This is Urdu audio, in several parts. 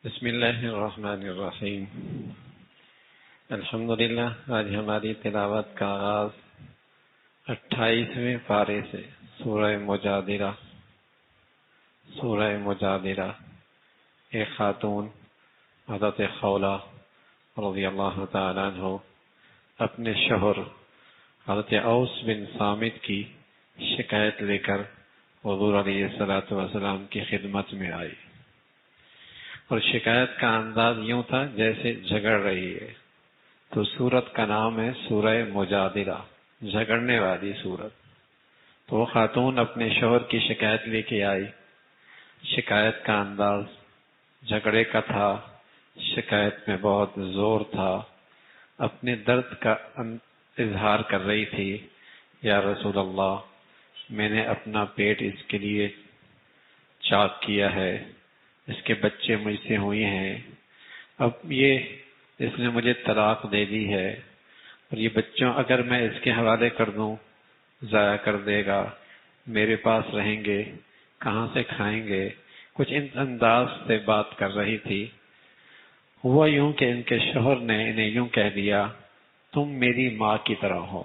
بسم اللہ الرحمن الرحیم۔ الحمدللہ، آج ہماری تلاوت کا آغاز 28ویں پارے سے سورہ مجادلہ ایک خاتون حضرت خولہ رضی اللہ تعالیٰ عنہ اپنے شوہر حضرت اوس بن صامت کی شکایت لے کر حضور علیہ الصلوۃ والسلام کی خدمت میں آئی، اور شکایت کا انداز یوں تھا جیسے جھگڑ رہی ہے۔ تو سورت کا نام ہے سورہ مجادلہ، جھگڑنے والی سورت۔ تو وہ خاتون اپنے شوہر کی شکایت لے کے آئی، شکایت کا انداز جھگڑے کا تھا، شکایت میں بہت زور تھا، اپنے درد کا اظہار کر رہی تھی۔ یا رسول اللہ، میں نے اپنا پیٹ اس کے لیے چاک کیا ہے، اس کے بچے مجھ سے ہوئے ہیں، اب اس نے مجھے طلاق دے دی ہے، اور یہ بچوں اگر میں اس کے حوالے کر دوں ضائع کر دے گا، میرے پاس رہیں گے کہاں سے کھائیں گے؟ کچھ ان انداز سے بات کر رہی تھی۔ ہوا یوں کہ ان کے شوہر نے انہیں یوں کہہ دیا، تم میری ماں کی طرح ہو۔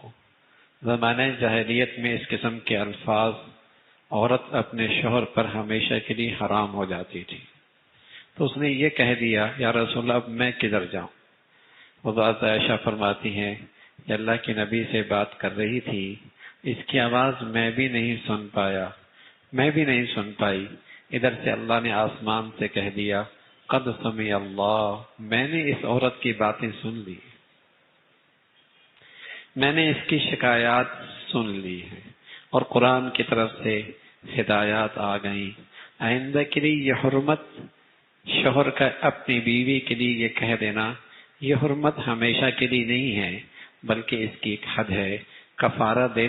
زمانہ جاہلیت میں اس قسم کے الفاظ عورت اپنے شوہر پر ہمیشہ کے لیے حرام ہو جاتی تھی۔ تو اس نے یہ کہہ دیا، یا رسول اللہ، اب میں کدھر جاؤں؟ حضرت عائشہ فرماتی ہیں کہ اللہ کے نبی سے بات کر رہی تھی، اس کی آواز میں بھی نہیں سن پائی۔ ادھر سے اللہ نے آسمان سے کہہ دیا، قد سمع اللہ، میں نے اس عورت کی باتیں سن لی، میں نے اس کی شکایات سن لی ہیں، اور قرآن کی طرف سے ہدایات آ گئیں۔ آئندہ کے لیے یہ حرمت شوہر کا اپنی بیوی کے لیے یہ کہہ دینا، یہ حرمت ہمیشہ کے لیے نہیں ہے، بلکہ اس کی ایک حد ہے۔ کفارہ دے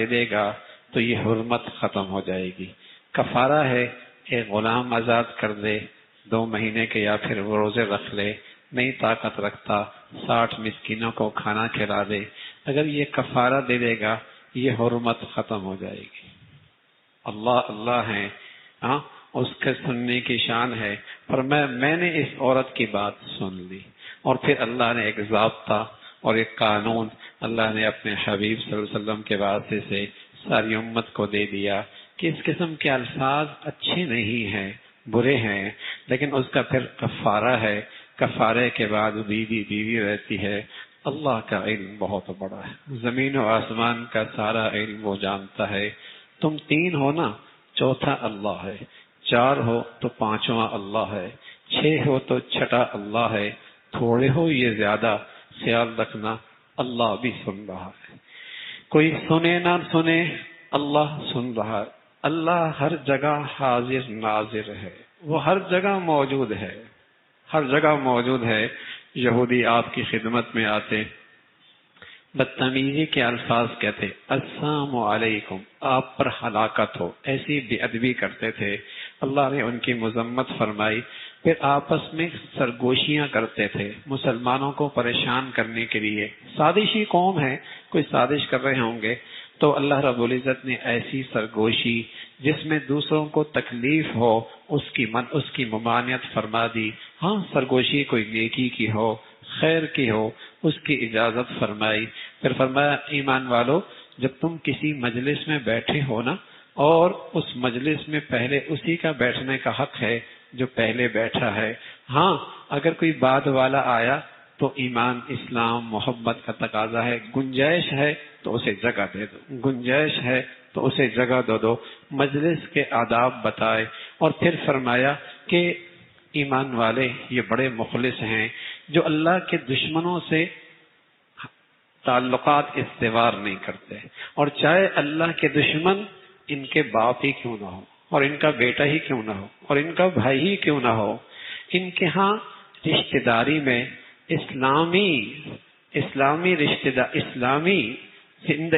دے گا تو یہ حرمت ختم ہو جائے گی۔ کفارہ ہے ایک غلام آزاد کر دے 2 مہینے کے، یا پھر وہ روزے رکھ لے، نہیں طاقت رکھتا 60 مسکینوں کو کھانا کھلا دے۔ اگر یہ کفارہ دے دے گا یہ حرمت ختم ہو جائے گی۔ اللہ ہے، اس کے سننے کی شان ہے، پر میں نے اس عورت کی بات سن لی۔ اور پھر اللہ نے ایک ضابطہ اور ایک قانون اللہ نے اپنے حبیب صلی اللہ علیہ وسلم کے واسطے سے ساری امت کو دے دیا کہ اس قسم کے الفاظ اچھے نہیں ہیں، برے ہیں، لیکن اس کا پھر کفارہ ہے۔ کفارے کے بعد بیوی رہتی ہے۔ اللہ کا علم بہت بڑا ہے، زمین و آسمان کا سارا علم وہ جانتا ہے۔ تم 3 ہو نا، چوتھا اللہ ہے، 4 ہو تو 5واں اللہ ہے، 6 ہو تو 6واں اللہ ہے، تھوڑے ہو یہ زیادہ، خیال رکھنا اللہ بھی سن رہا ہے۔ کوئی سنے نہ سنے، اللہ سن رہا ہے۔ اللہ ہر جگہ حاضر ناظر ہے، وہ ہر جگہ موجود ہے، ہر جگہ موجود ہے۔ یہودی آپ کی خدمت میں آتے، بدتمیزی کے الفاظ کہتے، السلام علیکم، آپ پر ہلاکت ہو، ایسی بے ادبی کرتے تھے۔ اللہ نے ان کی مذمت فرمائی۔ پھر آپس میں سرگوشیاں کرتے تھے مسلمانوں کو پریشان کرنے کے لیے۔ سازشی قوم ہے، کوئی سازش کر رہے ہوں گے، تو اللہ رب العزت نے ایسی سرگوشی جس میں دوسروں کو تکلیف ہو اس کی ممانعت فرما دی۔ ہاں، سرگوشی کوئی نیکی کی ہو، خیر کی ہو، اس کی اجازت فرمائی۔ پھر فرمایا، ایمان والو، جب تم کسی مجلس میں بیٹھے ہو نا، اور اس مجلس میں پہلے اسی کا بیٹھنے کا حق ہے جو پہلے بیٹھا ہے۔ ہاں، اگر کوئی بعد والا آیا تو ایمان، اسلام، محبت کا تقاضا ہے، گنجائش ہے تو اسے جگہ دے دو، گنجائش ہے تو اسے جگہ دو۔ مجلس کے آداب بتائے، اور پھر فرمایا کہ ایمان والے یہ بڑے مخلص ہیں جو اللہ کے دشمنوں سے تعلقات استوار نہیں کرتے، اور چاہے اللہ کے دشمن ان کے باپ ہی کیوں نہ ہو، اور ان کا بیٹا ہی کیوں نہ ہو، اور ان کا بھائی ہی کیوں نہ ہو، ان کے ہاں رشتہ داری میں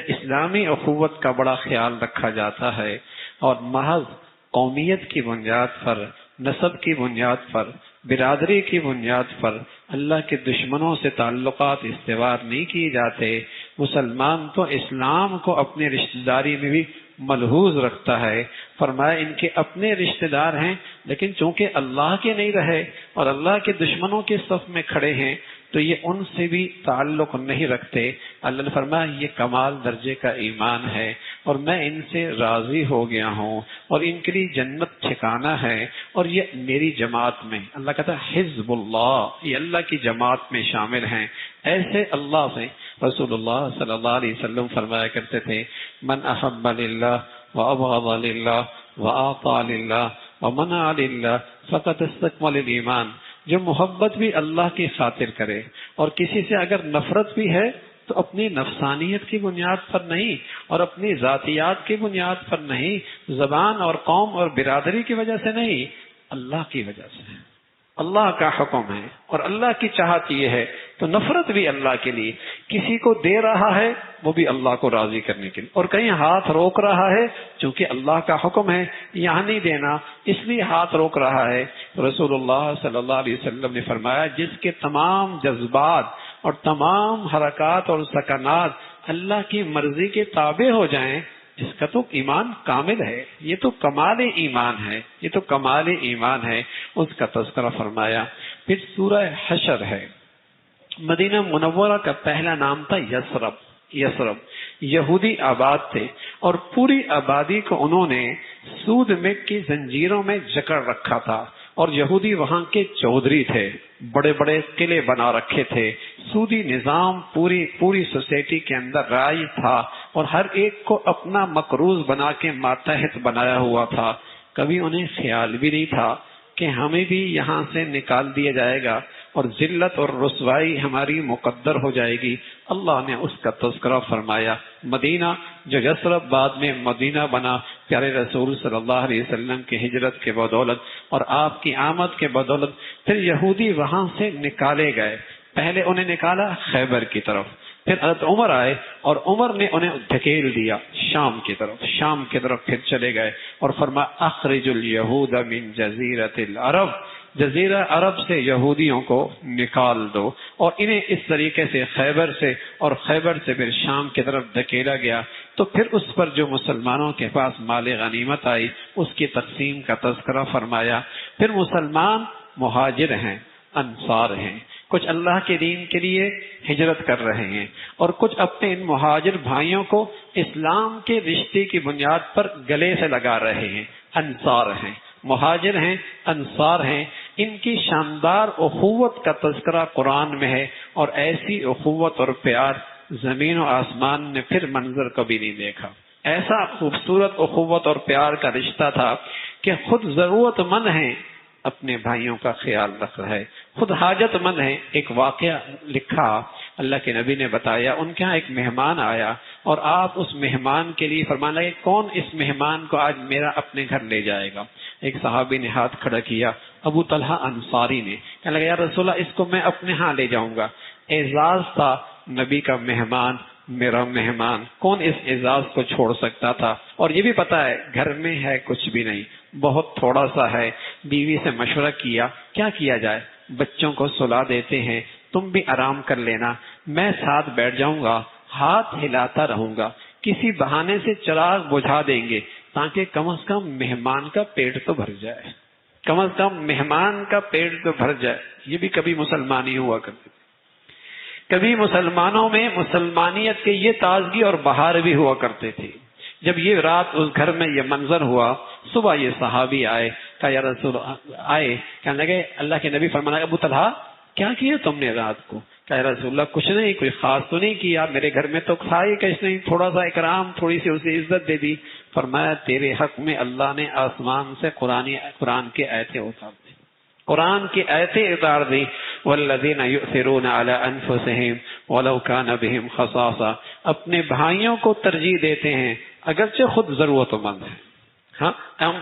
اسلامی اخوت کا بڑا خیال رکھا جاتا ہے، اور محض قومیت کی بنیاد پر، نسب کی بنیاد پر، برادری کی بنیاد پر اللہ کے دشمنوں سے تعلقات استوار نہیں کیے جاتے۔ مسلمان تو اسلام کو اپنی رشتہ داری میں بھی ملحوظ رکھتا ہے. فرمایا ان کے اپنے رشتہ دار ہیں لیکن چونکہ اللہ کے نہیں رہے اور اللہ کے دشمنوں کے صف میں کھڑے ہیں تو یہ ان سے بھی تعلق نہیں رکھتے. اللہ نے فرمایا یہ کمال درجے کا ایمان ہے اور میں ان سے راضی ہو گیا ہوں اور ان کے لیے جنت ٹھکانہ ہے اور یہ میری جماعت میں. اللہ کہتا ہے حزب اللہ، یہ اللہ کی جماعت میں شامل ہیں. ایسے اللہ سے رسول اللہ صلی اللہ علیہ وسلم فرمایا کرتے تھے من احب للہ وابغض للہ واعطى للہ ومنع للہ فقد استكمل الایمان. جو محبت بھی اللہ کی خاطر کرے اور کسی سے اگر نفرت بھی ہے تو اپنی نفسانیت کی بنیاد پر نہیں اور اپنی ذاتیات کی بنیاد پر نہیں، زبان اور قوم اور برادری کی وجہ سے نہیں، اللہ کی وجہ سے. اللہ کا حکم ہے اور اللہ کی چاہت یہ ہے تو نفرت بھی اللہ کے لیے. کسی کو دے رہا ہے وہ بھی اللہ کو راضی کرنے کے لیے، اور کہیں ہاتھ روک رہا ہے چونکہ اللہ کا حکم ہے یہاں نہیں دینا اس لیے ہاتھ روک رہا ہے. رسول اللہ صلی اللہ علیہ وسلم نے فرمایا جس کے تمام جذبات اور تمام حرکات اور سکنات اللہ کی مرضی کے تابع ہو جائیں اس کا تو ایمان کامل ہے. یہ تو کمال ایمان ہے، یہ تو کمال ایمان ہے. اس کا تذکرہ فرمایا. پھر سورہ حشر ہے. مدینہ منورہ کا پہلا نام تھا یثرب. یثرب یہودی آباد تھے اور پوری آبادی کو انہوں نے سود میں کی زنجیروں میں جکڑ رکھا تھا اور یہودی وہاں کے چودھری تھے، بڑے بڑے قلعے بنا رکھے تھے. سودی نظام پوری سوسائٹی کے اندر رائج تھا اور ہر ایک کو اپنا مقروض بنا کے ماتحت بنایا ہوا تھا. کبھی انہیں خیال بھی نہیں تھا کہ ہمیں بھی یہاں سے نکال دیا جائے گا اور ذلت اور رسوائی ہماری مقدر ہو جائے گی. اللہ نے اس کا تذکرہ فرمایا. مدینہ جو یثرب بعد میں مدینہ بنا پیارے رسول صلی اللہ علیہ وسلم کی ہجرت کے بدولت اور آپ کی آمد کے بدولت. پھر یہودی وہاں سے نکالے گئے. پہلے انہیں نکالا خیبر کی طرف، پھر حضرت عمر آئے اور عمر نے انہیں دھکیل دیا شام کی طرف. شام کی طرف پھر چلے گئے اور فرمایا اخرج الیہود من جزیرۃ العرب، جزیرہ عرب سے یہودیوں کو نکال دو. اور انہیں اس طریقے سے خیبر سے اور خیبر سے پھر شام کی طرف دھکیلا گیا. تو پھر اس پر جو مسلمانوں کے پاس مال غنیمت آئی اس کی تقسیم کا تذکرہ فرمایا. پھر مسلمان مہاجر ہیں، انصار ہیں، کچھ اللہ کے دین کے لیے ہجرت کر رہے ہیں اور کچھ اپنے ان مہاجر بھائیوں کو اسلام کے رشتے کی بنیاد پر گلے سے لگا رہے ہیں. انصار ہیں، مہاجر ہیں، انصار ہیں. ان کی شاندار اخوت کا تذکرہ قرآن میں ہے اور ایسی اخوت اور پیار زمین و آسمان نے پھر منظر کبھی نہیں دیکھا. ایسا خوبصورت اخوت اور پیار کا رشتہ تھا کہ خود ضرورت مند ہیں اپنے بھائیوں کا خیال رکھ رہا ہے، خود حاجت مند ہیں. ایک واقعہ لکھا اللہ کے نبی نے بتایا. ان کے ہاں ایک مہمان آیا اور آپ اس مہمان کے لیے فرمانے لگے کون اس مہمان کو آج میرا اپنے گھر لے جائے گا. ایک صحابی نے ہاتھ کھڑا کیا، ابو طلحہ انصاری نے. کہنے لگا یا رسول اللہ اس کو میں اپنے ہاں لے جاؤں گا. اعزاز تھا، نبی کا مہمان، میرا مہمان، کون اس اعزاز کو چھوڑ سکتا تھا. اور یہ بھی پتا ہے گھر میں ہے کچھ بھی نہیں، بہت تھوڑا سا ہے. بیوی سے مشورہ کیا کیا کیا جائے. بچوں کو سلا دیتے ہیں، تم بھی آرام کر لینا، میں ساتھ بیٹھ جاؤں گا، ہاتھ ہلاتا رہوں گا، کسی بہانے سے چراغ بجھا دیں گے تاکہ کم از کم مہمان کا پیٹ تو بھر جائے، کم از کم مہمان کا پیٹ تو بھر جائے. یہ بھی کبھی مسلمان ہی ہوا کرتے، کبھی مسلمانوں میں مسلمانیت کے یہ تازگی اور بہار بھی ہوا کرتے تھے. جب یہ رات اس گھر میں یہ منظر ہوا، صبح یہ صحابی آئے، کہا یا رسول آئے، کہنے لگے اللہ کے نبی فرمایا ابو طلحہ کیا کیا تم نے رات کو؟ کہا یا رسول اللہ کچھ نہیں، کوئی خاص تو نہیں کیا، میرے گھر میں تو کھائی کچھ نہیں، تھوڑا سا اکرام، تھوڑی سی اسے عزت دے دی. فرمایا تیرے حق میں اللہ نے آسمان سے قرآن کی آیتیں اتار دی، قرآن کی آیتیں اتار دی. والذین یؤثرون علی انفسہم ولو کان بہم خصاصہ، اپنے بھائیوں کو ترجیح دیتے ہیں اگرچہ خود ضرورت مند ہیں. ہاں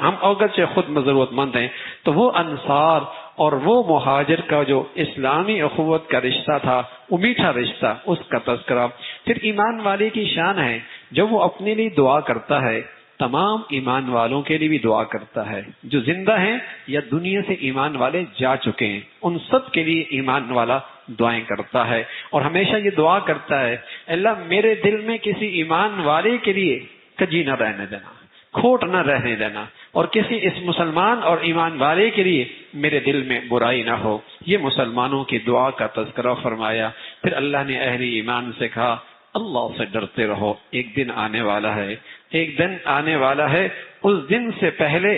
ہم اگرچہ خود ضرورت مند ہیں. تو وہ انصار اور وہ مہاجر کا جو اسلامی اخوت کا رشتہ تھا، وہ میٹھا رشتہ، اس کا تذکرہ. پھر ایمان والے کی شان ہے جب وہ اپنے لیے دعا کرتا ہے تمام ایمان والوں کے لیے بھی دعا کرتا ہے، جو زندہ ہیں یا دنیا سے ایمان والے جا چکے ہیں ان سب کے لیے ایمان والا دعائیں کرتا ہے. اور ہمیشہ یہ دعا کرتا ہے اللہ میرے دل میں کسی ایمان والے کے لیے کجی نہ رہنے دینا، کھوٹ نہ رہنے دینا، اور کسی اس مسلمان اور ایمان والے کے لیے میرے دل میں برائی نہ ہو۔ یہ مسلمانوں کی دعا کا تذکرہ فرمایا۔ پھر اللہ نے اہل ایمان سے کہا اللہ سے ڈرتے رہو، ایک دن آنے والا ہے، ایک دن آنے والا ہے، اس دن سے پہلے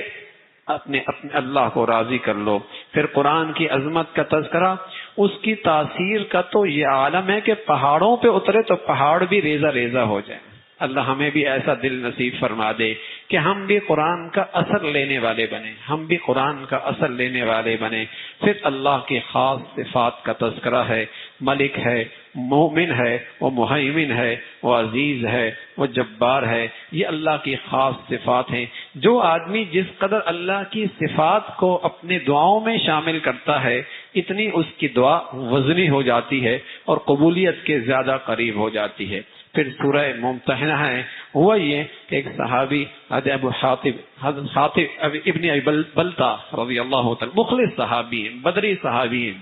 اپنے اللہ کو راضی کر لو۔ پھر قرآن کی عظمت کا تذکرہ، اس کی تاثیر کا تو یہ عالم ہے کہ پہاڑوں پہ اترے تو پہاڑ بھی ریزہ ریزہ ہو جائیں۔ اللہ ہمیں بھی ایسا دل نصیب فرما دے کہ ہم بھی قرآن کا اثر لینے والے بنے، ہم بھی قرآن کا اثر لینے والے بنے۔ پھر اللہ کی خاص صفات کا تذکرہ ہے، ملک ہے، مومن ہے، وہ مہیمن ہے، وہ عزیز ہے، وہ جبار ہے۔ یہ اللہ کی خاص صفات ہیں۔ جو آدمی جس قدر اللہ کی صفات کو اپنے دعاؤں میں شامل کرتا ہے، اتنی اس کی دعا وزنی ہو جاتی ہے اور قبولیت کے زیادہ قریب ہو جاتی ہے۔ پھر سورہ ممتحنہ ہے، ہوا یہ کہ ایک صحابی ابو حاتب ابن ابی بلتہ رضی اللہ تعالی، مخلص صحابی ہیں، بدری صحابی ہیں،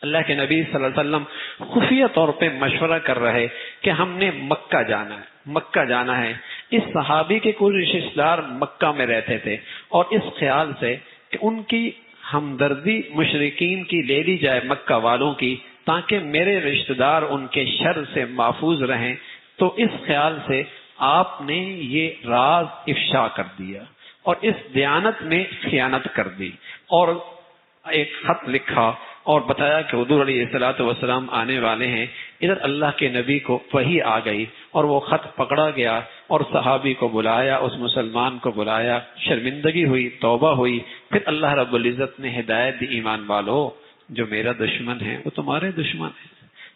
اللہ کے نبی صلی اللہ علیہ وسلم خفیہ طور پہ مشورہ کر رہے کہ ہم نے مکہ جانا ہے، مکہ جانا ہے۔ اس صحابی کے کچھ رشتہ دار مکہ میں رہتے تھے، اور اس خیال سے کہ ان کی ہمدردی مشرکین کی لے لی جائے، مکہ والوں کی، تاکہ میرے رشتہ دار ان کے شر سے محفوظ رہیں، تو اس خیال سے آپ نے یہ راز افشا کر دیا اور اس دیانت میں خیانت کر دی، اور ایک خط لکھا اور بتایا کہ حضور علیہ الصلوۃ والسلام آنے والے ہیں۔ ادھر اللہ کے نبی کو وحی آ گئی اور وہ خط پکڑا گیا، اور صحابی کو بلایا، اس مسلمان کو بلایا، شرمندگی ہوئی، توبہ ہوئی۔ پھر اللہ رب العزت نے ہدایت دی، ایمان والو، جو میرا دشمن ہے وہ تمہارے دشمن ہے،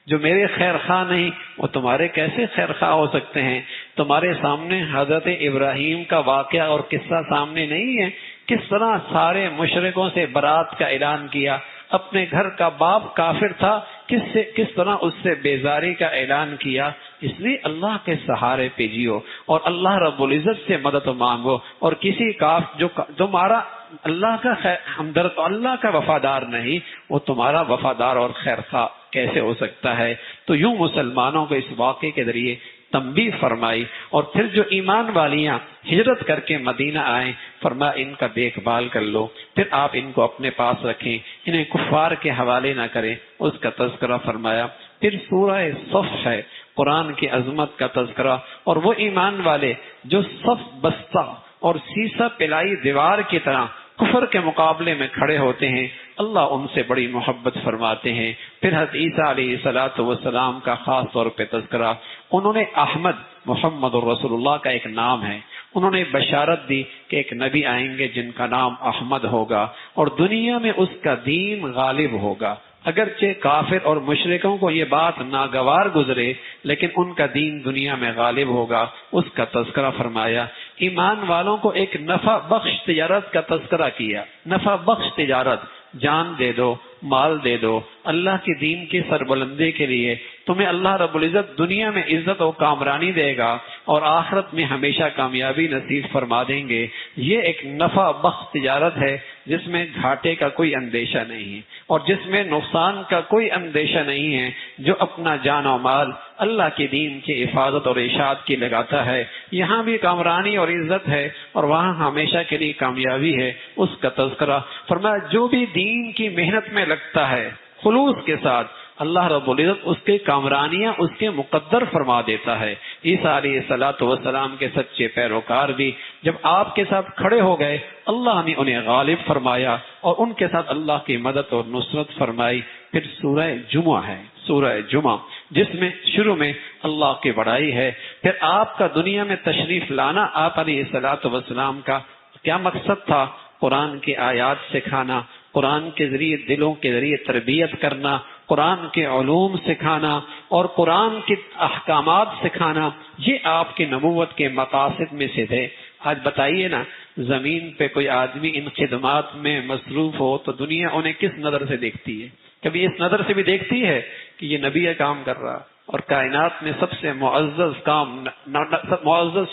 جو میرے خیر خواہ نہیں وہ تمہارے کیسے خیر خواہ ہو سکتے ہیں؟ تمہارے سامنے حضرت ابراہیم کا واقعہ اور قصہ سامنے نہیں ہے، کس طرح سارے مشرکوں سے برات کا اعلان کیا، اپنے گھر کا باپ کافر تھا، کس طرح اس سے بیزاری کا اعلان کیا۔ اس لیے اللہ کے سہارے پہ جیو اور اللہ رب العزت سے مدد مانگو، اور کسی جو تمہارا اللہ کا ہمدرد، اللہ کا وفادار نہیں، وہ تمہارا وفادار اور خیر خواہ کیسے ہو سکتا ہے؟ تو یوں مسلمانوں کو اس واقعے کے ذریعے تنبیہ فرمائی، اور پھر جو ایمان والیاں ہجرت کر کے مدینہ آئیں، فرمایا ان کا دیکھ بھال کر لو، پھر آپ ان کو اپنے پاس رکھیں، انہیں کفار کے حوالے نہ کریں، اس کا تذکرہ فرمایا۔ پھر سورہ صف ہے، قرآن کی عظمت کا تذکرہ، اور وہ ایمان والے جو صف بستہ اور سیسہ پلائی دیوار کی طرح کفر کے مقابلے میں کھڑے ہوتے ہیں، اللہ ان سے بڑی محبت فرماتے ہیں۔ پھر حضرت عیسیٰ علیہ السلام کا خاص طور پہ تذکرہ، انہوں نے احمد محمد الرسول اللہ کا ایک نام ہے، انہوں نے بشارت دی کہ ایک نبی آئیں گے جن کا نام احمد ہوگا، اور دنیا میں اس کا دین غالب ہوگا۔ اگرچہ کافر اور مشرکوں کو یہ بات ناگوار گزرے، لیکن ان کا دین دنیا میں غالب ہوگا، اس کا تذکرہ فرمایا۔ ایمان والوں کو ایک نفع بخش تجارت کا تذکرہ کیا، نفع بخش تجارت، جان دے دو، مال دے دو اللہ کے دین کی سربلندی کے لیے، تمہیں اللہ رب العزت دنیا میں عزت و کامرانی دے گا اور آخرت میں ہمیشہ کامیابی نصیب فرما دیں گے۔ یہ ایک نفع بخش تجارت ہے جس میں گھاٹے کا کوئی اندیشہ نہیں ہے اور جس میں نقصان کا کوئی اندیشہ نہیں ہے۔ جو اپنا جان و مال اللہ کے دین کی حفاظت اور اشاعت کی لگاتا ہے، یہاں بھی کامرانی اور عزت ہے اور وہاں ہمیشہ کے لیے کامیابی ہے، اس کا تذکرہ فرمایا۔ جو بھی دین کی محنت میں لگتا ہے خلوص کے ساتھ، اللہ رب العزت اس کے کامرانیاں اس کے مقدر فرما دیتا ہے۔ عیسیٰ علیہ السلام کے سچے پیروکار بھی جب آپ کے ساتھ کھڑے ہو گئے، اللہ نے انہیں غالب فرمایا اور ان کے ساتھ اللہ کی مدد اور نصرت فرمائی۔ پھر سورہ جمعہ ہے، سورہ جمعہ، جس میں شروع میں اللہ کی بڑائی ہے۔ پھر آپ کا دنیا میں تشریف لانا، آپ علیہ السلام کا کیا مقصد تھا؟ قرآن کی آیات سکھانا، قرآن کے ذریعے دلوں کے ذریعے تربیت کرنا، قرآن کے علوم سکھانا اور قرآن کے احکامات سکھانا، یہ آپ کی نبوت کے مقاصد میں سے تھے۔ آج بتائیے نا، زمین پہ کوئی آدمی ان خدمات میں مصروف ہو تو دنیا انہیں کس نظر سے دیکھتی ہے؟ کبھی اس نظر سے بھی دیکھتی ہے کہ یہ نبی کام کر رہا، اور کائنات میں سب سے معزز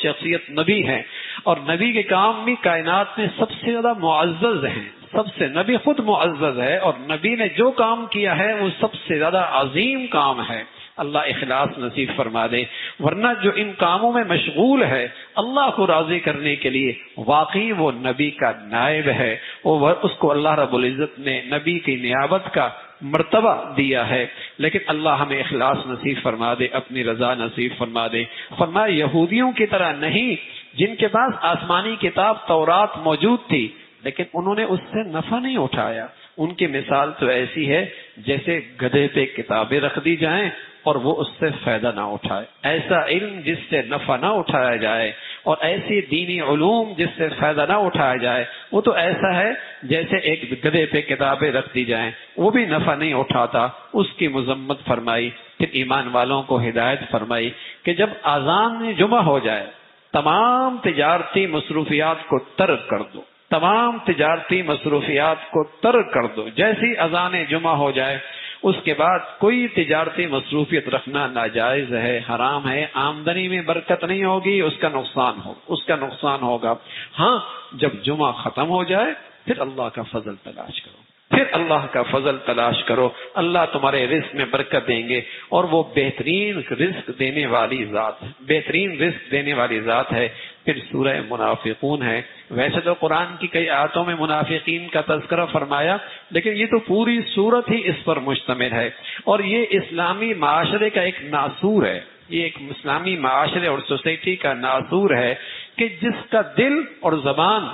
شخصیت نبی ہے، اور نبی کے کام بھی کائنات میں سب سے زیادہ معزز ہیں، سب سے نبی خود معزز ہے، اور نبی نے جو کام کیا ہے وہ سب سے زیادہ عظیم کام ہے۔ اللہ اخلاص نصیب فرما دے. ورنہ جو ان کاموں میں مشغول ہے اللہ کو راضی کرنے کے لیے، واقعی وہ نبی کا نائب ہے، اس کو اللہ رب العزت نے نبی کی نیابت کا مرتبہ دیا ہے. لیکن اللہ ہمیں اخلاص نصیب فرما دے، اپنی رضا نصیب فرما دے. فرمایا یہودیوں کی طرح نہیں جن کے پاس آسمانی کتاب تورات موجود تھی لیکن انہوں نے اس سے نفع نہیں اٹھایا. ان کی مثال تو ایسی ہے جیسے گدھے پہ کتابیں رکھ دی جائیں اور وہ اس سے فائدہ نہ اٹھائے. ایسا علم جس سے نفع نہ اٹھایا جائے اور ایسی دینی علوم جس سے فائدہ نہ اٹھایا جائے وہ تو ایسا ہے جیسے ایک گدھے پہ کتابیں رکھ دی جائیں، وہ بھی نفع نہیں اٹھاتا. اس کی مذمت فرمائی. پھر ایمان والوں کو ہدایت فرمائی کہ جب اذان جمعہ ہو جائے تمام تجارتی مصروفیات کو ترک کر دو، تمام تجارتی مصروفیات کو ترک کر دو. جیسی اذان جمعہ ہو جائے اس کے بعد کوئی تجارتی مصروفیت رکھنا ناجائز ہے، حرام ہے. آمدنی میں برکت نہیں ہوگی، اس کا نقصان ہوگا. ہاں جب جمعہ ختم ہو جائے پھر اللہ کا فضل تلاش کرو، پھر اللہ کا فضل تلاش کرو. اللہ تمہارے رزق میں برکت دیں گے اور وہ بہترین رزق دینے والی ذات ہے، بہترین رزق دینے والی ذات ہے. پھر سورہ منافقون ہے. ویسے تو قرآن کی کئی آیتوں میں منافقین کا تذکرہ فرمایا لیکن یہ تو پوری سورت ہی اس پر مشتمل ہے. اور یہ اسلامی معاشرے کا ایک ناسور ہے، یہ ایک اسلامی معاشرے اور سوسائٹی کا ناسور ہے کہ جس کا دل اور زبان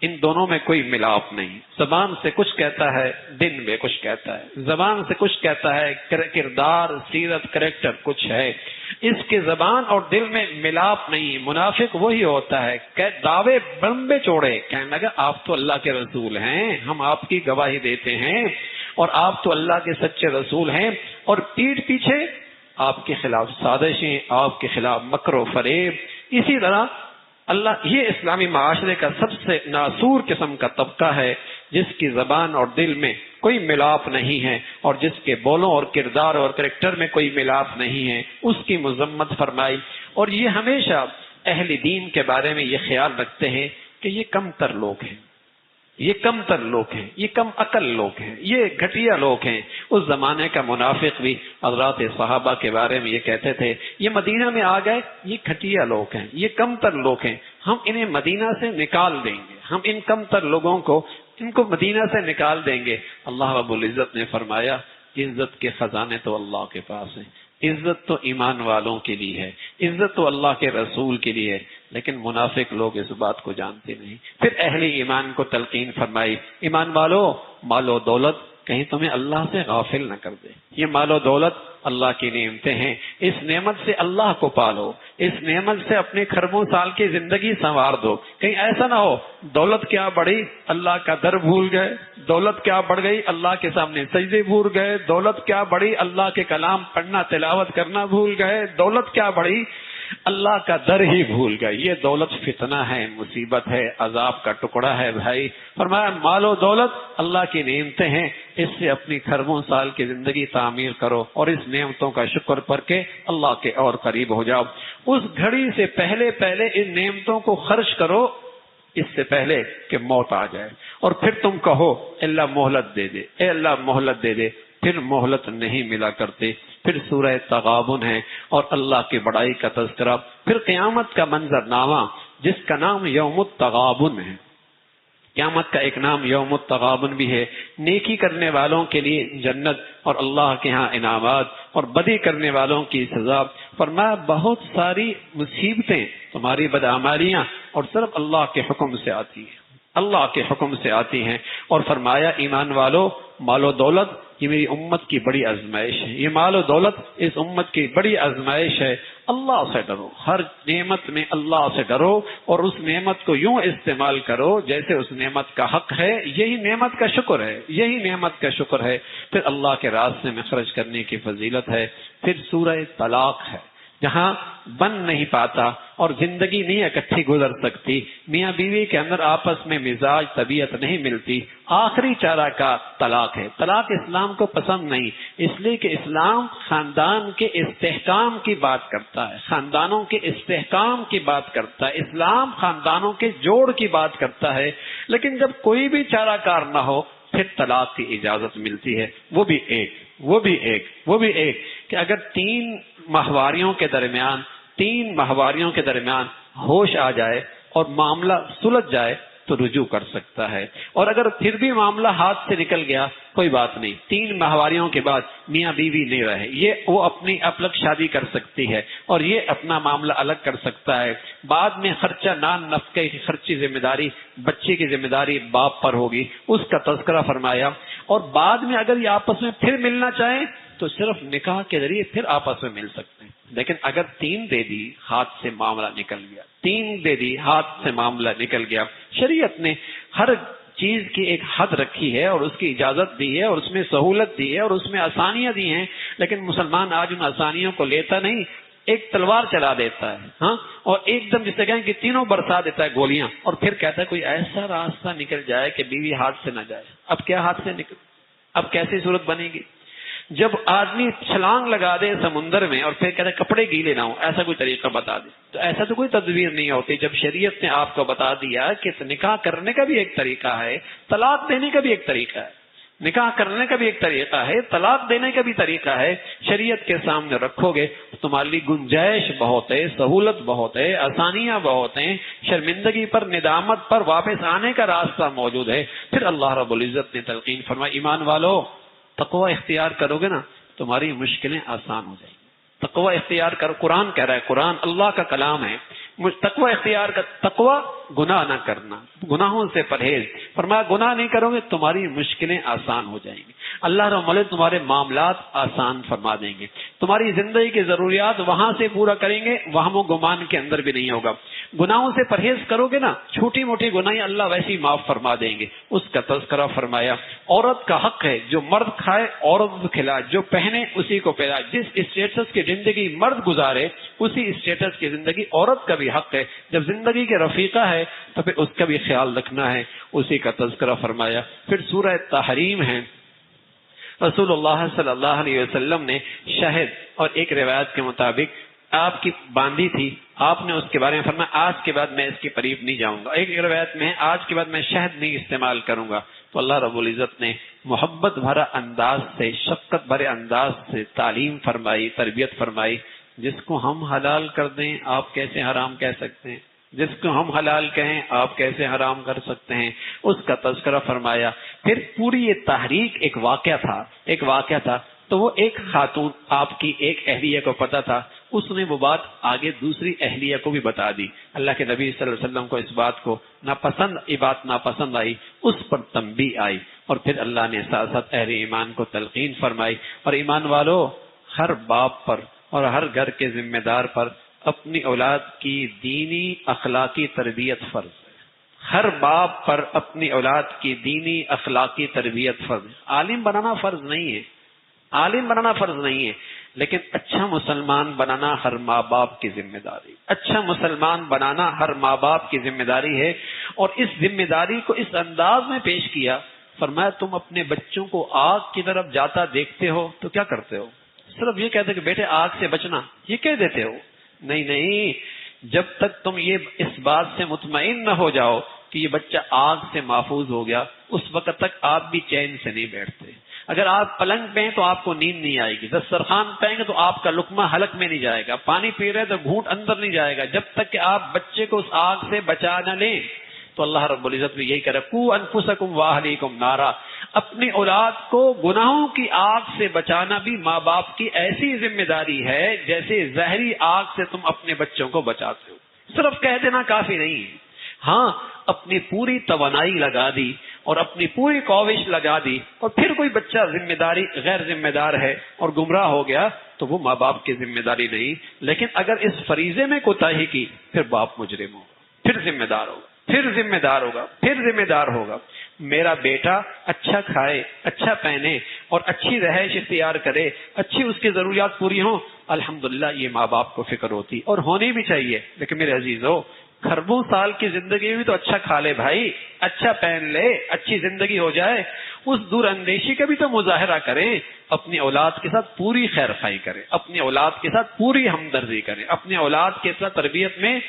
ان دونوں میں کوئی ملاپ نہیں. زبان سے کچھ کہتا ہے، دل میں کچھ کہتا ہے. زبان سے کچھ کہتا ہے، کردار، سیرت، کریکٹر کچھ ہے. اس کے زبان اور دل میں ملاپ نہیں. منافق وہی ہوتا ہے کہ دعوے بڑمبے چوڑے کہنے لگا آپ تو اللہ کے رسول ہیں، ہم آپ کی گواہی دیتے ہیں اور آپ تو اللہ کے سچے رسول ہیں، اور پیٹھ پیچھے آپ کے خلاف سازشیں، آپ کے خلاف مکر و فریب. اسی طرح اللہ یہ اسلامی معاشرے کا سب سے ناسور قسم کا طبقہ ہے جس کی زبان اور دل میں کوئی ملاپ نہیں ہے اور جس کے بولوں اور کردار اور کریکٹر میں کوئی ملاپ نہیں ہے. اس کی مذمت فرمائی. اور یہ ہمیشہ اہل دین کے بارے میں یہ خیال رکھتے ہیں کہ یہ کم تر لوگ ہیں، یہ کم تر لوگ ہیں، یہ کم عقل لوگ ہیں، یہ گھٹیا لوگ ہیں. اس زمانے کا منافق بھی حضرات صحابہ کے بارے میں یہ کہتے تھے یہ مدینہ میں آ گئے، یہ گھٹیا لوگ ہیں، یہ کم تر لوگ ہیں، ہم انہیں مدینہ سے نکال دیں گے، ہم ان کم تر لوگوں کو ان کو مدینہ سے نکال دیں گے. اللہ رب العزت نے فرمایا عزت کے خزانے تو اللہ کے پاس ہیں، عزت تو ایمان والوں کے لیے ہے، عزت تو اللہ کے رسول کے لیے ہے. لیکن منافق لوگ اس بات کو جانتے نہیں. پھر اہل ایمان کو تلقین فرمائی ایمان والو مال و دولت کہیں تمہیں اللہ سے غافل نہ کر دے. یہ مال و دولت اللہ کی نعمتیں ہیں، اس نعمت سے اللہ کو پالو، اس نعمت سے اپنے خربوں سال کی زندگی سنوار دو. کہیں ایسا نہ ہو دولت کیا بڑھی اللہ کا در بھول گئے، دولت کیا بڑھ گئی اللہ کے سامنے سجدے بھول گئے، دولت کیا بڑھی اللہ کے کلام پڑھنا تلاوت کرنا بھول گئے، دولت کیا بڑھی اللہ کا در ہی بھول گئے. یہ دولت فتنہ ہے، مصیبت ہے، عذاب کا ٹکڑا ہے. بھائی فرمایا مال و دولت اللہ کی نعمتیں ہیں، اس سے اپنی خربوں سال کی زندگی تعمیر کرو اور اس نعمتوں کا شکر کر کے اللہ کے اور قریب ہو جاؤ. اس گھڑی سے پہلے ان نعمتوں کو خرچ کرو اس سے پہلے کہ موت آ جائے. اور پھر تم کہو اللہ مہلت دے دے، اے اللہ مہلت دے دے. پھر مہلت نہیں ملا کرتے. پھر سورہ تغابن ہے اور اللہ کی بڑائی کا تذکرہ. پھر قیامت کا منظر نامہ جس کا نام یوم التغابن ہے. قیامت کا ایک نام یوم التغابن بھی ہے. نیکی کرنے والوں کے لیے جنت اور اللہ کے ہاں انعامات اور بدی کرنے والوں کی سزا. فرمایا بہت ساری مصیبتیں تمہاری بدعمالیاں اور صرف اللہ کے حکم سے آتی ہیں، اللہ کے حکم سے آتی ہیں. اور فرمایا ایمان والو مال و دولت یہ میری امت کی بڑی آزمائش ہے، یہ مال و دولت اس امت کی بڑی آزمائش ہے. اللہ سے ڈرو، ہر نعمت میں اللہ سے ڈرو اور اس نعمت کو یوں استعمال کرو جیسے اس نعمت کا حق ہے. یہی نعمت کا شکر ہے، یہی نعمت کا شکر ہے. پھر اللہ کے راستے میں خرچ کرنے کی فضیلت ہے. پھر سورہ طلاق ہے جہاں بن نہیں پاتا اور زندگی نہیں اکٹھی گزر سکتی، میاں بیوی کے اندر آپس میں مزاج طبیعت نہیں ملتی. آخری چارہ کا طلاق ہے. طلاق اسلام کو پسند نہیں، اس لیے کہ اسلام خاندان کے استحکام کی بات کرتا ہے، خاندانوں کے استحکام کی بات کرتا ہے. اسلام خاندانوں کے جوڑ کی بات کرتا ہے. لیکن جب کوئی بھی چارہ کار نہ ہو پھر طلاق کی اجازت ملتی ہے. وہ بھی ایک کہ اگر 3 ماہواریوں کے درمیان ہوش آ جائے اور معاملہ سلجھ جائے تو رجوع کر سکتا ہے، اور اگر پھر بھی معاملہ ہاتھ سے نکل گیا کوئی بات نہیں، 3 ماہواریوں کے بعد میاں بیوی نہیں رہے، یہ وہ اپنی الگ شادی کر سکتی ہے اور یہ اپنا معاملہ الگ کر سکتا ہے۔ بعد میں خرچہ نان نفقے کی خرچی ذمہ داری، بچے کی ذمہ داری باپ پر ہوگی، اس کا تذکرہ فرمایا۔ اور بعد میں اگر یہ آپس میں پھر ملنا چاہیں تو صرف نکاح کے ذریعے پھر آپس میں مل سکتے ہیں، لیکن اگر 3 دے دی ہاتھ سے معاملہ نکل گیا، 3 دے دی ہاتھ سے معاملہ نکل گیا۔ شریعت نے ہر چیز کی ایک حد رکھی ہے اور اس کی اجازت دی ہے اور اس میں سہولت دی ہے اور اس میں آسانیاں دی ہیں، لیکن مسلمان آج ان آسانیوں کو لیتا نہیں، ایک تلوار چلا دیتا ہے، ہاں، اور ایک دم جسے کہیں کہ تینوں برسا دیتا ہے گولیاں، اور پھر کہتا ہے کوئی ایسا راستہ نکل جائے کہ بیوی ہاتھ سے نہ جائے۔ اب کیا ہاتھ سے نکل، اب کیسی صورت بنے گی؟ جب آدمی چھلانگ لگا دے سمندر میں اور پھر کہتا ہے کپڑے گیلے نہ ہوں، ایسا کوئی طریقہ بتا دے، تو ایسا تو کوئی تدبیر نہیں ہوتی۔ جب شریعت نے آپ کو بتا دیا کہ نکاح کرنے کا بھی ایک طریقہ ہے، طلاق دینے کا بھی ایک طریقہ ہے، نکاح کرنے کا بھی ایک طریقہ ہے، طلاق دینے کا بھی طریقہ ہے، شریعت کے سامنے رکھو گے تو تمہارے لیے گنجائش بہت ہے، سہولت بہت ہے، آسانیاں بہت ہیں، شرمندگی پر، ندامت پر واپس آنے کا راستہ موجود ہے۔ پھر اللہ رب العزت نے تلقین فرمائی، ایمان والو تقوی اختیار کرو گے نا تمہاری مشکلیں آسان ہو جائیں گی۔ تقوی اختیار کرو، قرآن کہہ رہا ہے، قرآن اللہ کا کلام ہے، تقوی اختیار کر، تقوی گناہ نہ کرنا، گناہوں سے پرہیز، فرمایا گناہ نہیں کرو گے تمہاری مشکلیں آسان ہو جائیں گی، اللہ رب العزت تمہارے معاملات آسان فرما دیں گے، تمہاری زندگی کی ضروریات وہاں سے پورا کریں گے، وہم و گمان کے اندر بھی نہیں ہوگا۔ گناہوں سے پرہیز کرو گے نا، چھوٹی موٹی گناہیں اللہ ویسے ہی معاف فرما دیں گے۔ اس کا تذکرہ فرمایا، عورت کا حق ہے جو مرد کھائے عورت کھلائے، جو پہنے اسی کو پہنائے، جس اسٹیٹس کی زندگی مرد گزارے اسی اسٹیٹس کی زندگی عورت کا بھی حق ہے، جب زندگی کے رفیقہ ہے تو پھر اس کا بھی خیال رکھنا ہے، اسی کا تذکرہ فرمایا۔ پھر سورہ تحریم ہے، رسول اللہ صلی اللہ علیہ وسلم نے شہد، اور ایک روایت کے مطابق آپ کی باندھی تھی، آپ نے اس کے بارے میں فرمایا آج کے بعد میں اس کے قریب نہیں جاؤں گا، ایک روایت میں ہے آج کے بعد میں شہد نہیں استعمال کروں گا۔ تو اللہ رب العزت نے محبت بھرا انداز سے، شفقت بھرے انداز سے تعلیم فرمائی، تربیت فرمائی، جس کو ہم حلال کر دیں آپ کیسے حرام کہہ سکتے ہیں، جس کو ہم حلال کہیں آپ کیسے حرام کر سکتے ہیں، اس کا تذکرہ فرمایا۔ پھر پوری یہ تحریک ایک واقعہ تھا، تو وہ ایک خاتون آپ کی ایک اہلیہ کو پتا تھا، اس نے وہ بات آگے دوسری اہلیہ کو بھی بتا دی، اللہ کے نبی صلی اللہ علیہ وسلم کو اس بات کو ناپسند آئی، اس پر تنبیہ آئی، اور پھر اللہ نے ساتھ ساتھ اہل ایمان کو تلقین فرمائی۔ اور ایمان والو، ہر باپ پر اور ہر گھر کے ذمہ دار پر اپنی اولاد کی دینی اخلاقی تربیت فرض ہے، ہر باپ پر اپنی اولاد کی دینی اخلاقی تربیت فرض ہے۔ عالم بنانا فرض نہیں ہے، لیکن اچھا مسلمان بنانا ہر ماں باپ کی ذمہ داری، اچھا مسلمان بنانا ہر ماں باپ کی ذمہ داری ہے۔ اور اس ذمہ داری کو اس انداز میں پیش کیا، فرمایا تم اپنے بچوں کو آگ کی طرف جاتا دیکھتے ہو تو کیا کرتے ہو؟ صرف یہ کہتے کہ بیٹے آگ سے بچنا، یہ کہہ دیتے ہو؟ نہیں، جب تک تم یہ اس بات سے مطمئن نہ ہو جاؤ کہ یہ بچہ آگ سے محفوظ ہو گیا، اس وقت تک آپ بھی چین سے نہیں بیٹھتے۔ اگر آپ پلنگ پہ ہیں تو آپ کو نیند نہیں آئے گی، دسترخوان پہ ہیں تو آپ کا لقمہ حلق میں نہیں جائے گا، پانی پی رہے تو گھونٹ اندر نہیں جائے گا، جب تک کہ آپ بچے کو اس آگ سے بچا نہ لیں۔ تو اللہ رب العزت بھی یہی کرے، قوا انفسکم واہلیکم نارا، اپنی اولاد کو گناہوں کی آگ سے بچانا بھی ماں باپ کی ایسی ذمہ داری ہے جیسے زہری آگ سے تم اپنے بچوں کو بچاتے ہو۔ صرف کہہ دینا کافی نہیں ہے، ہاں اپنی پوری توانائی لگا دی اور اپنی پوری کوشش لگا دی، اور پھر کوئی بچہ غیر ذمہ دار ہے اور گمراہ ہو گیا تو وہ ماں باپ کی ذمہ داری نہیں، لیکن اگر اس فریضے میں کوتاہی کی پھر باپ مجرم ہوگا، پھر ذمہ دار ہوگا۔ میرا بیٹا اچھا کھائے، اچھا پہنے اور اچھی رہائش اختیار کرے، اچھی اس کی ضروریات پوری ہوں، الحمدللہ یہ ماں باپ کو فکر ہوتی اور ہونی بھی چاہیے۔ لیکن میرے عزیزو، کھربوں سال کی زندگی بھی تو اچھا کھا لے بھائی، اچھا پہن لے، اچھی زندگی ہو جائے، اس دور اندیشی کا بھی تو مظاہرہ کریں، اپنی اولاد کے ساتھ پوری خیر خواہی کریں، اپنی اولاد کے ساتھ پوری ہمدردی کریں، اپنی اولاد کے ساتھ تربیت میں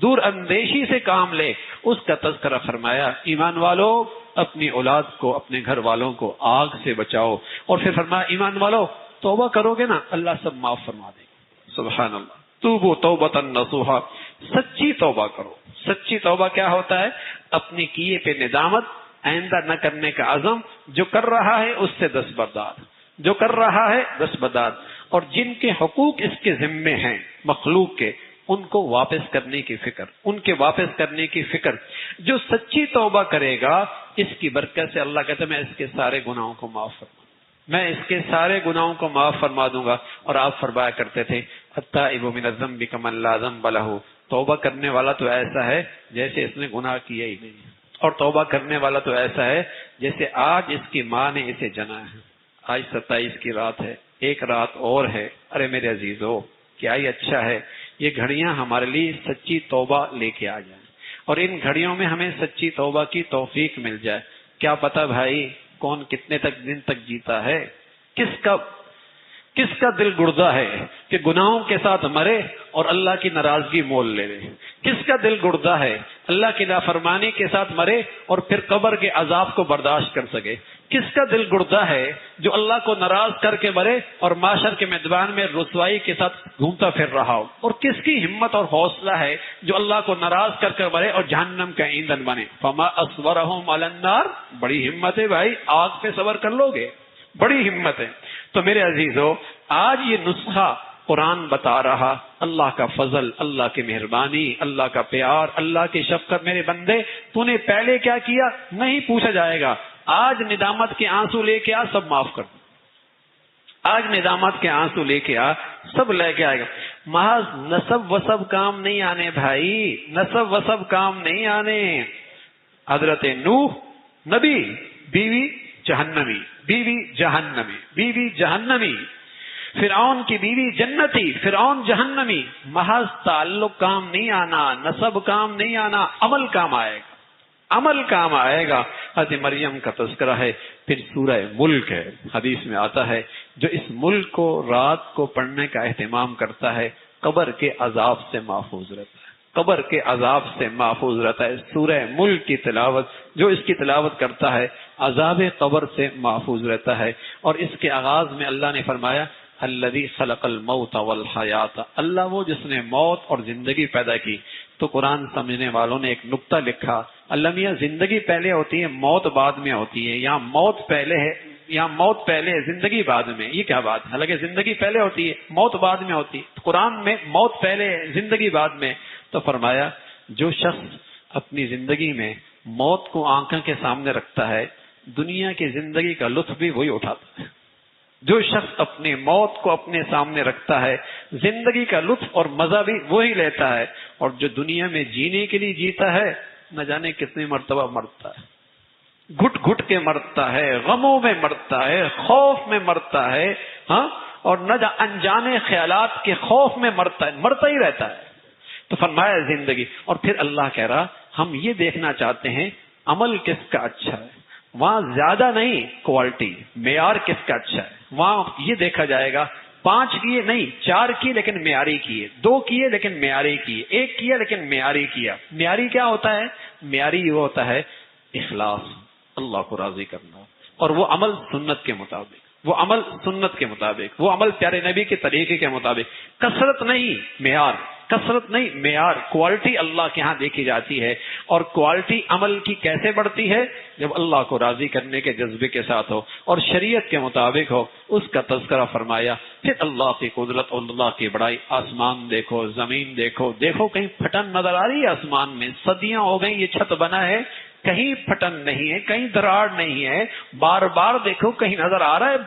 دور اندیشی سے کام لے، اس کا تذکرہ فرمایا۔ ایمان والو، اپنی اولاد کو، اپنے گھر والوں کو آگ سے بچاؤ، اور پھر فرمایا ایمان والو توبہ کرو گے نا اللہ سب معاف فرما دے گا. سبحان اللہ. توبو توبۃ نصوحا, سچی توبہ کرو. سچی توبہ کیا ہوتا ہے؟ اپنے کیے پہ ندامت, آئندہ نہ کرنے کا عزم, جو کر رہا ہے اس سے دستبردار, جو کر رہا ہے دستبردار, اور جن کے حقوق اس کے ذمے ہیں مخلوق کے, ان کو واپس کرنے کی فکر, ان کے واپس کرنے کی فکر. جو سچی توبہ کرے گا اس کی برکت سے اللہ کہتا ہے میں اس کے سارے گناہوں کو معاف فرما, میں اس کے سارے گناہوں کو معاف فرما دوں گا. اور آپ فرمایا کرتے تھے التائب من الذنب کمن لا ذنب لہ, توبہ کرنے والا تو ایسا ہے جیسے اس نے گناہ کیا ہی نہیں, اور توبہ کرنے والا تو ایسا ہے جیسے آج اس کی ماں نے اسے جنا ہے. آج 27 کی رات ہے, ایک رات اور ہے. ارے میرے عزیزو, کیا ہی اچھا ہے یہ گھڑیاں ہمارے لیے سچی توبہ لے کے آ جائیں, اور ان گھڑیوں میں ہمیں سچی توبہ کی توفیق مل جائے. کیا پتا بھائی کون کتنے دن تک جیتا ہے, کس کا دل گردہ ہے کہ گناہوں کے ساتھ مرے اور اللہ کی ناراضگی مول لے. کس کا دل گردہ ہے اللہ کی نافرمانی کے ساتھ مرے اور پھر قبر کے عذاب کو برداشت کر سکے. کس کا دل گردہ ہے جو اللہ کو ناراض کر کے مرے اور معاشر کے میدان میں رسوائی کے ساتھ گھومتا پھر رہا ہو. اور کس کی ہمت اور حوصلہ ہے جو اللہ کو ناراض کر کے مرے اور جہنم کا ایندھن بنے. فما اصبرہم علی النار, بڑی ہمت ہے بھائی, آگ پہ صبر کر لو گے, بڑی ہمت ہے. تو میرے عزیزو, آج یہ نسخہ قرآن بتا رہا, اللہ کا فضل, اللہ کی مہربانی, اللہ کا پیار, اللہ کی شفقت. میرے بندے تو نے پہلے کیا کیا نہیں پوچھا جائے گا. آج ندامت کے آنسو لے کے آ, سب معاف کر دو. آج ندامت کے آنسو لے کے آ, سب لے کے آئے گا. محض نسب وسب کام نہیں آنے بھائی, نسب وسب کام نہیں آنے. حضرت نوح نبی, بیوی جہنمی, بیوی جہنمی, بیوی جہنمی. فرعون کی بیوی جنتی, فرعون جہنمی. محض تعلق کام نہیں آنا, نسب کام نہیں آنا, عمل کام آئے گا, عمل کام آئے گا. حضرت مریم کا تذکرہ ہے, پھر سورہ ملک ہے. حدیث میں آتا ہے جو اس ملک کو رات کو پڑھنے کا اہتمام کرتا ہے قبر کے عذاب سے محفوظ رہتا ہے, قبر کے عذاب سے محفوظ رہتا ہے. سورہ ملک کی تلاوت جو اس کی تلاوت کرتا ہے عذاب قبر سے محفوظ رہتا ہے. اور اس کے آغاز میں اللہ نے فرمایا الذی خلق الموت والحیات, اللہ وہ جس نے موت اور زندگی پیدا کی. تو قرآن سمجھنے والوں نے ایک نقطہ لکھا, اللہ میاں زندگی پہلے ہوتی ہے موت بعد میں ہوتی ہے, یہاں موت پہلے ہے, یہاں موت پہلے زندگی بعد میں, یہ کیا بات ہے؟ حالانکہ زندگی پہلے ہوتی ہے موت بعد میں ہوتی ہے, قرآن میں موت پہلے زندگی بعد میں. تو فرمایا جو شخص اپنی زندگی میں موت کو آنکھوں کے سامنے رکھتا ہے دنیا کی زندگی کا لطف بھی وہی اٹھاتا ہے. جو شخص اپنی موت کو اپنے سامنے رکھتا ہے زندگی کا لطف اور مزہ بھی وہی لیتا ہے. اور جو دنیا میں جینے کے لیے جیتا ہے نہ جانے کتنی مرتبہ مرتا ہے, گھٹ گھٹ کے مرتا ہے, غموں میں مرتا ہے, خوف میں مرتا ہے, ہاں, اور نہ انجانے خیالات کے خوف میں مرتا ہے, مرتا ہی رہتا ہے. تو فرمایا زندگی. اور پھر اللہ کہہ رہا ہم یہ دیکھنا چاہتے ہیں عمل کس کا اچھا ہے. وہاں زیادہ نہیں کوالٹی, معیار کس کا اچھا ہے. وہاں یہ دیکھا جائے گا 5 کیے نہیں, 4 کیے لیکن معیاری کیے, 2 کیے لیکن معیاری کیے, 1 کیا لیکن معیاری کیا. معیاری کیا ہوتا ہے؟ معیاری وہ ہوتا ہے اخلاص, اللہ کو راضی کرنا, اور وہ عمل سنت کے مطابق, وہ عمل سنت کے مطابق, وہ عمل پیارے نبی کے طریقے کے مطابق. کثرت نہیں معیار, کثرت نہیں معیار, کوالٹی اللہ کے ہاں دیکھی جاتی ہے. اور کوالٹی عمل کی کیسے بڑھتی ہے؟ جب اللہ کو راضی کرنے کے جذبے کے ساتھ ہو اور شریعت کے مطابق ہو. اس کا تذکرہ فرمایا. پھر اللہ کی قدرت اور اللہ کی بڑائی. آسمان دیکھو, زمین دیکھو, دیکھو کہیں پھٹن نظر آ رہی ہے آسمان میں؟ صدیاں ہو گئی یہ چھت بنا ہے, کہیں پھٹن نہیں ہے, کہیں دراڑ نہیں ہے. بار بار دیکھو کہیں نظر آ رہا ہے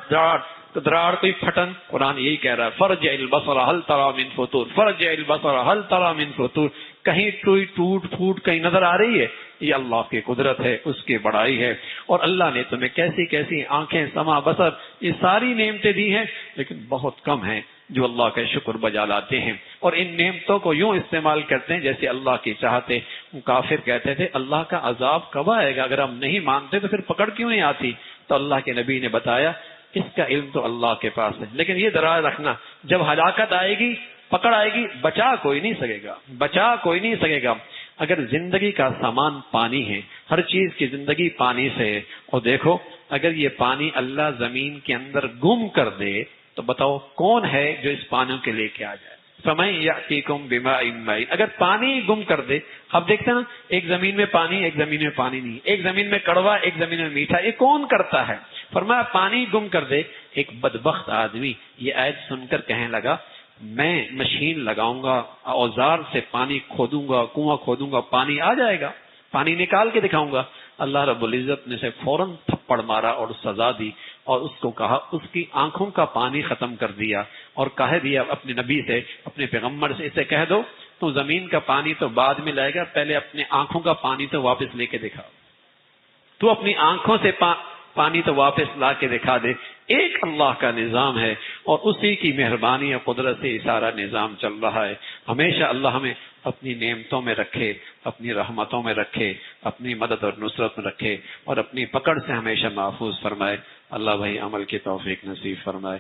دراڑ کوئی پھٹن؟ قرآن یہی کہہ رہا ہے فرجع البصر هل ترى من فطور, فرجع البصر هل ترى من فطور. کہیں کوئی ٹوٹ پھوٹ کہیں نظر آ رہی ہے؟ یہ اللہ کی قدرت ہے, اس کی بڑائی ہے. اور اللہ نے تمہیں کیسی کیسی آنکھیں, سمع, بصر, یہ ساری نعمتیں دی ہیں, لیکن بہت کم ہیں جو اللہ کا شکر بجا لاتے ہیں اور ان نعمتوں کو یوں استعمال کرتے ہیں جیسے اللہ کی چاہتے. کافر کہتے تھے اللہ کا عذاب کب آئے گا, اگر ہم نہیں مانتے تو پھر پکڑ کیوں نہیں آتی؟ تو اللہ کے نبی نے بتایا اس کا علم تو اللہ کے پاس ہے, لیکن یہ درا رکھنا جب ہلاکت آئے گی, پکڑ آئے گی, بچا کوئی نہیں سکے گا, بچا کوئی نہیں سکے گا. اگر زندگی کا سامان پانی ہے, ہر چیز کی زندگی پانی سے ہے, اور دیکھو اگر یہ پانی اللہ زمین کے اندر گم کر دے تو بتاؤ کون ہے جو اس پانیوں کے لے کے آ جائے؟ فَمَن يَأْتِيكُم بِمَاءٍ مَّعِينٍ، اگر پانی گم کر دے، اب دیکھتے ہیں نا، ایک زمین میں پانی، ایک زمین میں پانی نہیں، ایک زمین میں کڑوا، ایک زمین میں میٹھا، یہ کون کرتا ہے؟ فرمایا پانی گم کر دے۔ ایک بدبخت آدمی یہ آیت سن کر کہنے لگا میں مشین لگاؤں گا، اوزار سے پانی کھودوں گا، کنواں کھودوں گا، پانی آ جائے گا، پانی نکال کے دکھاؤں گا۔ اللہ رب العزت نے اسے فوراً تھپڑ مارا اور سزا دی، اور اس کو کہا، اس کی آنکھوں کا پانی ختم کر دیا، اور کہہ دیا اپنے نبی سے، اپنے پیغمبر سے، اسے کہہ دو تو زمین کا پانی تو بعد میں لائے گا، پہلے اپنے آنکھوں کا پانی تو واپس لے کے دکھا، تو اپنی آنکھوں سے پانی تو واپس لا کے دکھا دے۔ ایک اللہ کا نظام ہے، اور اسی کی مہربانی اور قدرت سے سارا نظام چل رہا ہے۔ ہمیشہ اللہ ہمیں اپنی نعمتوں میں رکھے، اپنی رحمتوں میں رکھے، اپنی مدد اور نصرت میں رکھے، اور اپنی پکڑ سے ہمیشہ محفوظ فرمائے۔ اللہ بھائی عمل کی توفیق نصیب فرمائے۔